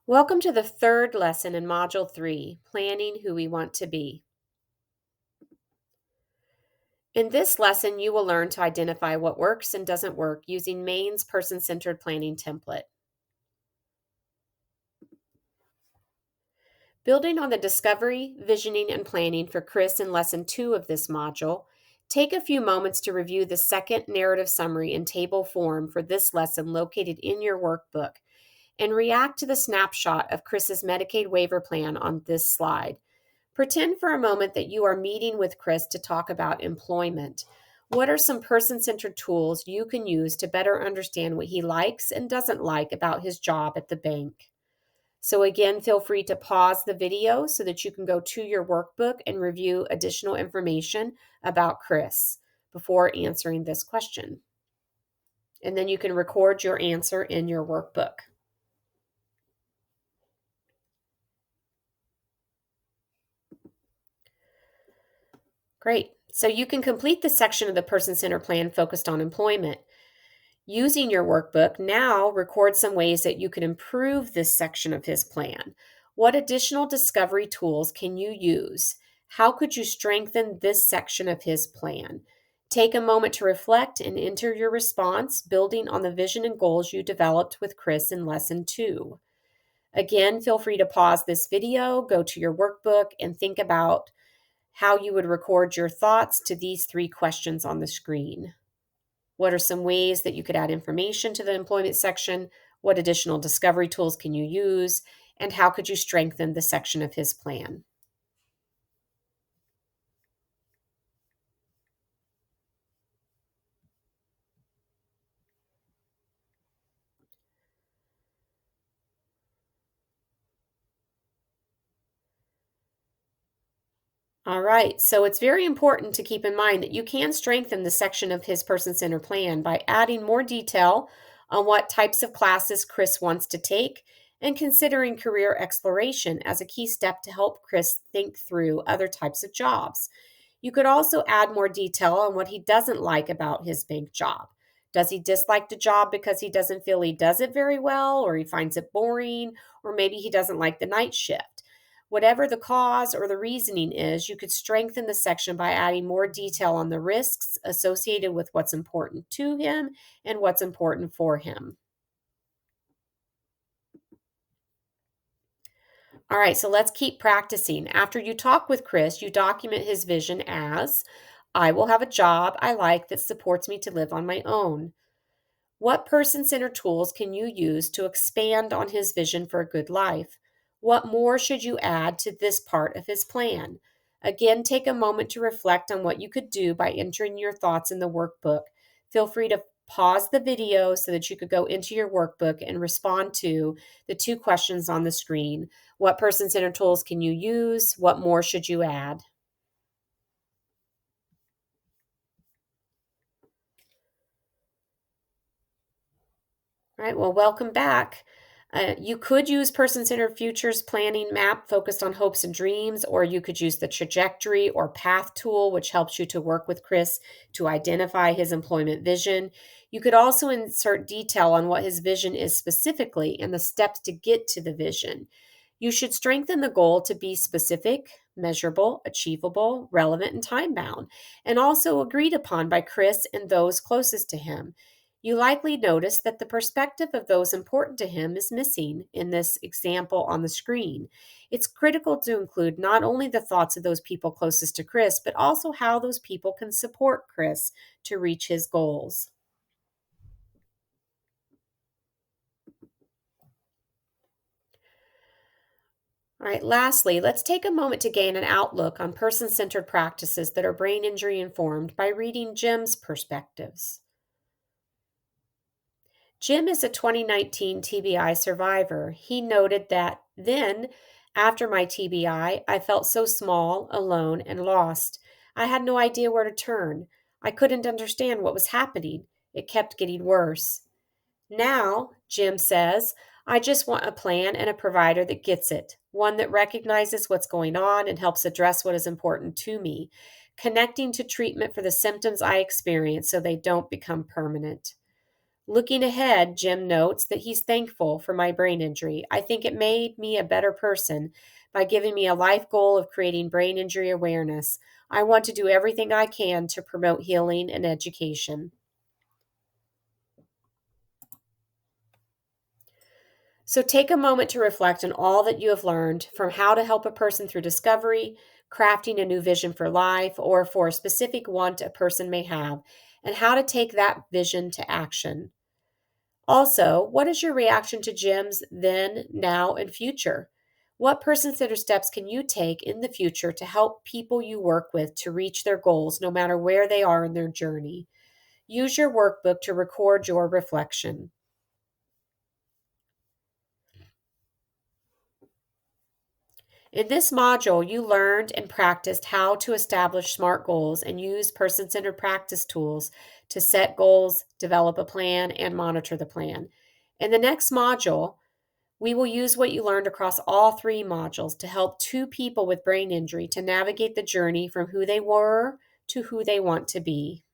Welcome to the third lesson in Module 3, Planning Who We Want to Be. In this lesson, you will learn to identify what works and doesn't work using Maine's person-centered planning template. Building on the discovery, visioning, and planning for Chris in Lesson 2 of this module, take a few moments to review the second narrative summary in table form for this lesson located in your workbook, and react to the snapshot of Chris's Medicaid waiver plan on this slide. Pretend for a moment that you are meeting with Chris to talk about employment. What are some person-centered tools you can use to better understand what he likes and doesn't like about his job at the bank? So again, feel free to pause the video so that you can go to your workbook and review additional information about Chris before answering this question. And then you can record your answer in your workbook. Great. So you can complete the section of the person-centered plan focused on employment. Using your workbook, now record some ways that you can improve this section of his plan. What additional discovery tools can you use? How could you strengthen this section of his plan? Take a moment to reflect and enter your response, building on the vision and goals you developed with Chris in Lesson 2. Again, feel free to pause this video, go to your workbook, and think about how you would record your thoughts to these 3 questions on the screen. What are some ways that you could add information to the employment section? What additional discovery tools can you use? And how could you strengthen the section of his plan? All right, so it's very important to keep in mind that you can strengthen the section of his person-centered plan by adding more detail on what types of classes Chris wants to take and considering career exploration as a key step to help Chris think through other types of jobs. You could also add more detail on what he doesn't like about his bank job. Does he dislike the job because he doesn't feel he does it very well, or he finds it boring, or maybe he doesn't like the night shift? Whatever the cause or the reasoning is, you could strengthen the section by adding more detail on the risks associated with what's important to him and what's important for him. All right, so let's keep practicing. After you talk with Chris, you document his vision as I will have a job I like that supports me to live on my own. What person-centered tools can you use to expand on his vision for a good life? What more should you add to this part of his plan? Again, take a moment to reflect on what you could do by entering your thoughts in the workbook. Feel free to pause the video so that you could go into your workbook and respond to the 2 questions on the screen. What person-centered tools can you use? What more should you add? All right, well, welcome back. You could use person-centered futures planning map focused on hopes and dreams, or you could use the trajectory or path tool, which helps you to work with Chris to identify his employment vision. You could also insert detail on what his vision is specifically and the steps to get to the vision. You should strengthen the goal to be specific, measurable, achievable, relevant, and time bound, and also agreed upon by Chris and those closest to him. You likely notice that the perspective of those important to him is missing in this example on the screen. It's critical to include not only the thoughts of those people closest to Chris, but also how those people can support Chris to reach his goals. All right, lastly, let's take a moment to gain an outlook on person-centered practices that are brain injury informed by reading Jim's perspectives. Jim is a 2019 TBI survivor. He noted that then, after my TBI, I felt so small, alone, and lost. I had no idea where to turn. I couldn't understand what was happening. It kept getting worse. Now, Jim says, I just want a plan and a provider that gets it, one that recognizes what's going on and helps address what is important to me, connecting to treatment for the symptoms I experience so they don't become permanent. Looking ahead, Jim notes that he's thankful for my brain injury. I think it made me a better person by giving me a life goal of creating brain injury awareness. I want to do everything I can to promote healing and education. So take a moment to reflect on all that you have learned, from how to help a person through discovery, crafting a new vision for life, or for a specific want a person may have, and how to take that vision to action. Also, what is your reaction to Jim's then, now, and future? What person-centered steps can you take in the future to help people you work with to reach their goals, no matter where they are in their journey? Use your workbook to record your reflection. In this module, you learned and practiced how to establish SMART goals and use person-centered practice tools to set goals, develop a plan, and monitor the plan. In the next module, we will use what you learned across all three modules to help two people with brain injury to navigate the journey from who they were to who they want to be.